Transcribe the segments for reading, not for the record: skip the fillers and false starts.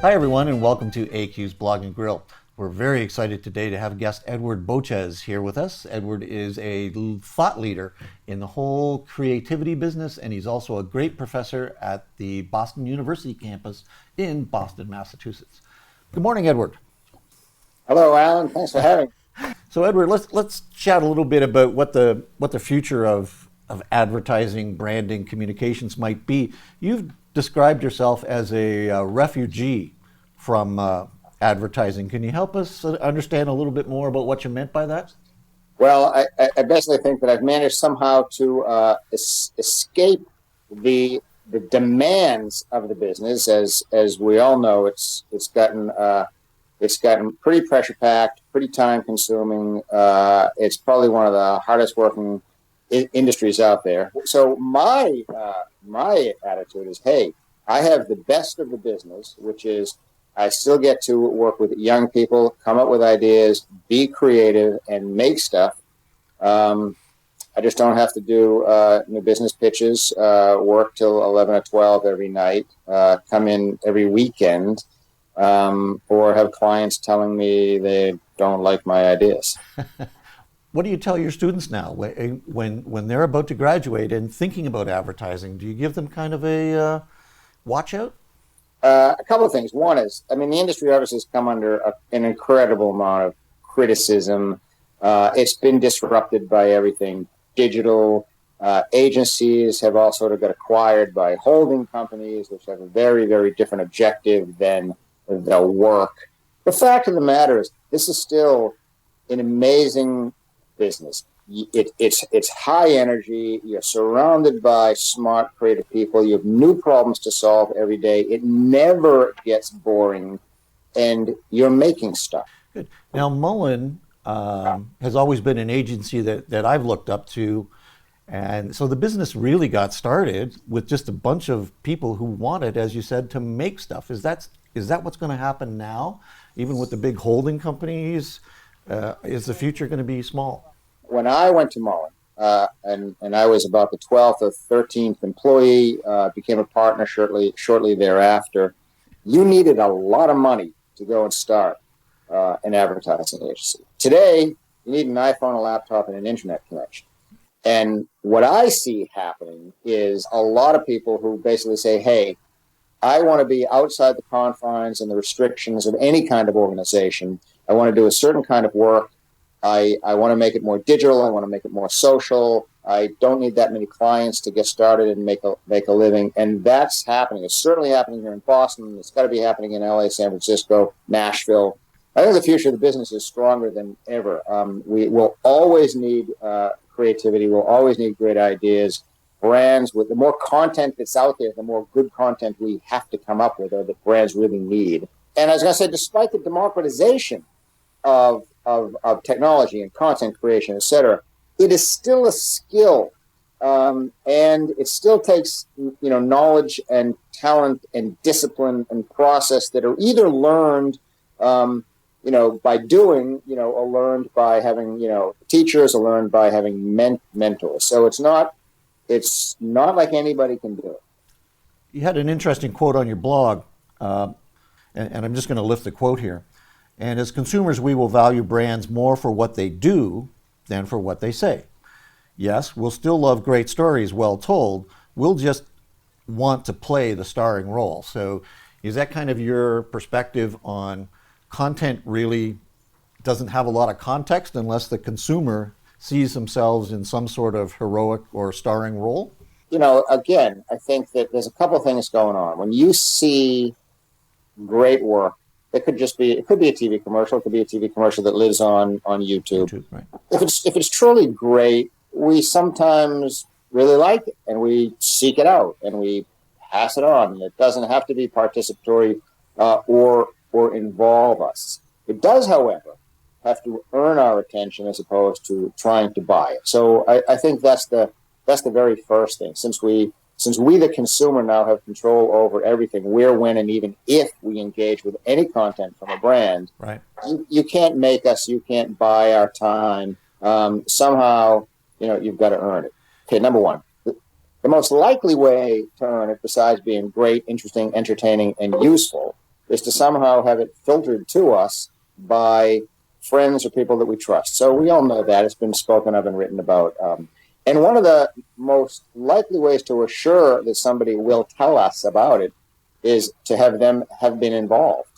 Hi, everyone, and welcome to AQ's Blog and Grill. We're very excited today to have guest Edward Boches here with us. Edward is a thought leader in the whole creativity business, and he's also a great professor at the Boston University campus in Boston, Massachusetts. Good morning, Edward. Hello, Alan. Thanks for having me. So, Edward, let's chat a little bit about what the future of advertising, branding, communications might be. You've described yourself as a refugee from advertising. Can you help us understand a little bit more about what you meant by that? Well, I basically think that I've managed somehow to escape the demands of the business. As we all know, it's gotten pretty pressure packed, pretty time consuming. It's probably one of the hardest working industries out there. So my attitude is, hey, I have the best of the business, which is I still get to work with young people, come up with ideas, be creative, and make stuff. I just don't have to do new business pitches, work till 11 or 12 every night, come in every weekend, or have clients telling me they don't like my ideas. What do you tell your students now when they're about to graduate and thinking about advertising? Do you give them kind of a watch out? A couple of things. One is, the industry obviously has come under an incredible amount of criticism. It's been disrupted by everything digital. Agencies have all sort of got acquired by holding companies, which have a very, very different objective than the work. The fact of the matter is, this is still an amazing business. It's high energy. You're surrounded by smart, creative people. You have new problems to solve every day. It never gets boring, and you're making stuff. Good. Now, Mullen has always been an agency that I've looked up to, and so the business really got started with just a bunch of people who wanted, as you said, to make stuff. Is that what's going to happen now, even with the big holding companies? Is the future going to be small? When I went to Mullen, and I was about the 12th or 13th employee, became a partner shortly thereafter, you needed a lot of money to go and start an advertising agency. Today, you need an iPhone, a laptop, and an internet connection. And what I see happening is a lot of people who basically say, hey, I want to be outside the confines and the restrictions of any kind of organization. I want to do a certain kind of work. I want to make it more digital. I want to make it more social. I don't need that many clients to get started and make a living. And that's happening. It's certainly happening here in Boston. It's got to be happening in LA, San Francisco, Nashville. I think the future of the business is stronger than ever. We will always need creativity. We'll always need great ideas. Brands, with the more content that's out there, the more good content we have to come up with, or that brands really need. And I was going to say, despite the democratization of technology and content creation, et cetera, it is still a skill, and it still takes knowledge and talent and discipline and process that are either learned by doing, or learned by having teachers, or learned by having mentors. So it's not like anybody can do it. You had an interesting quote on your blog, and I'm just going to lift the quote here. And as consumers, we will value brands more for what they do than for what they say. Yes, we'll still love great stories well told. We'll just want to play the starring role. So is that kind of your perspective on content really doesn't have a lot of context unless the consumer sees themselves in some sort of heroic or starring role? Again, I think that there's a couple of things going on. When you see great work, it could be a TV commercial. It could be a TV commercial that lives on YouTube. Right. If it's truly great, we sometimes really like it, and we seek it out, and we pass it on. And it doesn't have to be participatory or involve us. It does, however, have to earn our attention as opposed to trying to buy it. So I think that's the very first thing. Since we, the consumer, now have control over everything, where, when, and even if we engage with any content from a brand, right? You can't make us. You can't buy our time. Somehow, you've got to earn it. Okay, number one. The most likely way to earn it, besides being great, interesting, entertaining, and useful, is to somehow have it filtered to us by friends or people that we trust. So we all know that. It's been spoken of and written about. And one of the most likely ways to assure that somebody will tell us about it is to have them have been involved.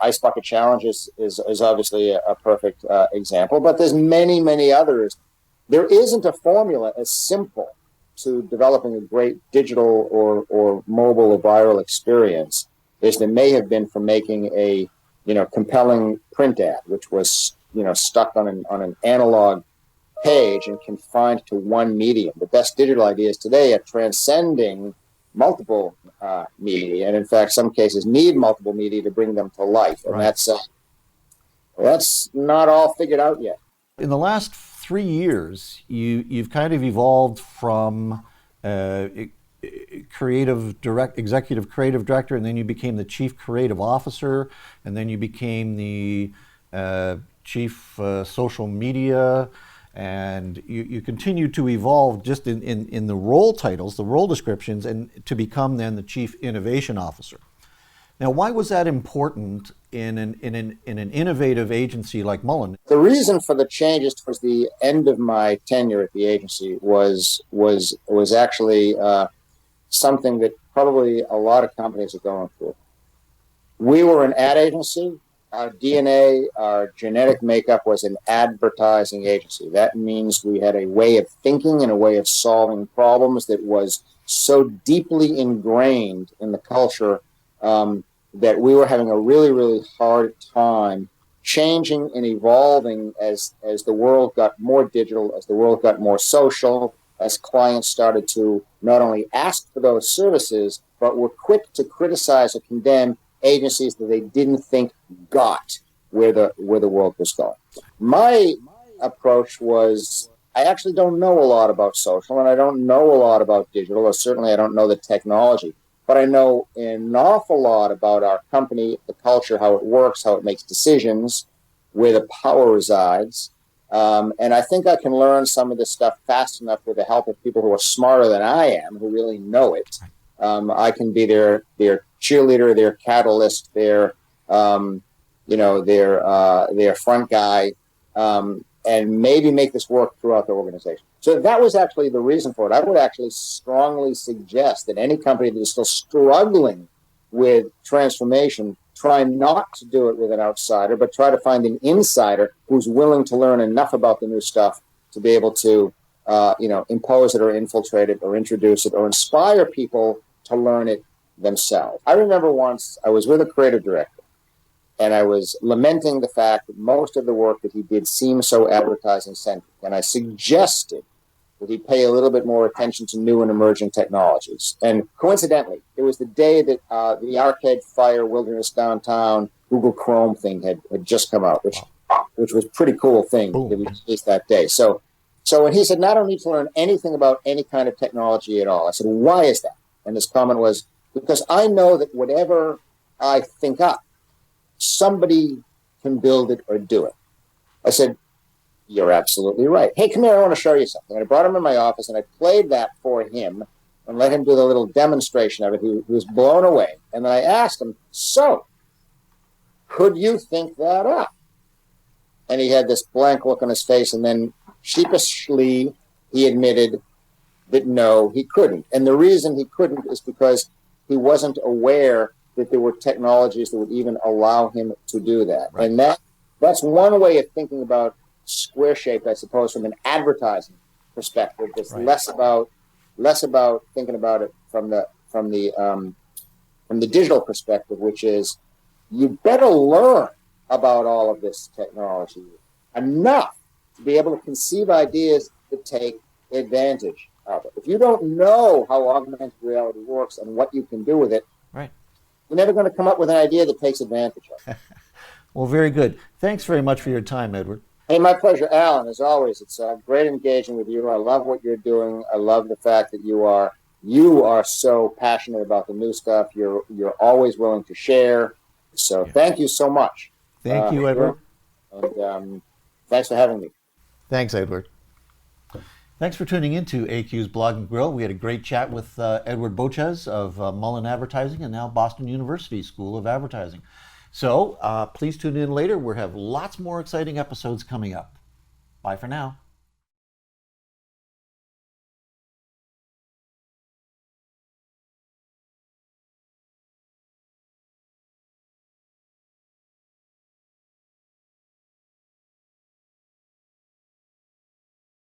Ice Bucket Challenge is obviously a perfect example, but there's many, many others. There isn't a formula as simple to developing a great digital or mobile or viral experience as there may have been for making a compelling print ad, which was stuck on an analog page and confined to one medium. The best digital ideas today are transcending multiple media, and in fact, some cases need multiple media to bring them to life, and Right. that's not all figured out yet. In the last 3 years, you've kind of evolved from executive creative director, and then you became the chief creative officer, and then you became the chief social media, and you continue to evolve just in the role titles, the role descriptions, and to become then the chief innovation officer. Now, why was that important in an innovative agency like Mullen? The reason for the changes towards the end of my tenure at the agency was actually something that probably a lot of companies are going through. We were an ad agency. Our DNA, our genetic makeup was an advertising agency. That means we had a way of thinking and a way of solving problems that was so deeply ingrained in the culture that we were having a really, really hard time changing and evolving as the world got more digital, as the world got more social, as clients started to not only ask for those services, but were quick to criticize or condemn agencies that they didn't think got where the world was going. My approach was, I actually don't know a lot about social, and I don't know a lot about digital, or certainly I don't know the technology, but I know an awful lot about our company, the culture, how it works, how it makes decisions, where the power resides. And I think I can learn some of this stuff fast enough with the help of people who are smarter than I am, who really know it. I can be their cheerleader, their catalyst, their front guy, and maybe make this work throughout the organization. So that was actually the reason for it. I would actually strongly suggest that any company that is still struggling with transformation try not to do it with an outsider, but try to find an insider who's willing to learn enough about the new stuff to be able to impose it or infiltrate it or introduce it or inspire people to learn it themselves. I remember once I was with a creative director, and I was lamenting the fact that most of the work that he did seemed so advertising-centric, and I suggested that he pay a little bit more attention to new and emerging technologies. And coincidentally, it was the day that the Arcade Fire Wilderness Downtown Google Chrome thing had just come out, which was a pretty cool thing that we released that day. So when he said, "I don't need to learn anything about any kind of technology at all," I said, "Why is that?" And his comment was, "Because I know that whatever I think up, somebody can build it or do it." I said, "You're absolutely right. Hey, come here, I want to show you something." And I brought him in my office, and I played that for him and let him do the little demonstration of it. He was blown away. And then I asked him, "So, could you think that up?" And he had this blank look on his face, and then sheepishly he admitted that no, he couldn't. And the reason he couldn't is because he wasn't aware that there were technologies that would even allow him to do that. Right. And that's one way of thinking about square shape, I suppose, from an advertising perspective. It's right. less about thinking about it from the digital perspective, which is you better learn about all of this technology enough to be able to conceive ideas that take advantage of it. If you don't know how augmented reality works and what you can do with it, right, you're never going to come up with an idea that takes advantage of it. Well, very good. Thanks very much for your time, Edward. Hey, my pleasure, Alan. As always, it's great engaging with you. I love what you're doing. I love the fact that you are so passionate about the new stuff. You're always willing to share. So Thank you so much. Thank you, Edward. And thanks for having me. Thanks, Edward. Thanks for tuning in to AQ's Blog and Grill. We had a great chat with Edward Boches of Mullen Advertising and now Boston University School of Advertising. So please tune in later. We'll have lots more exciting episodes coming up. Bye for now.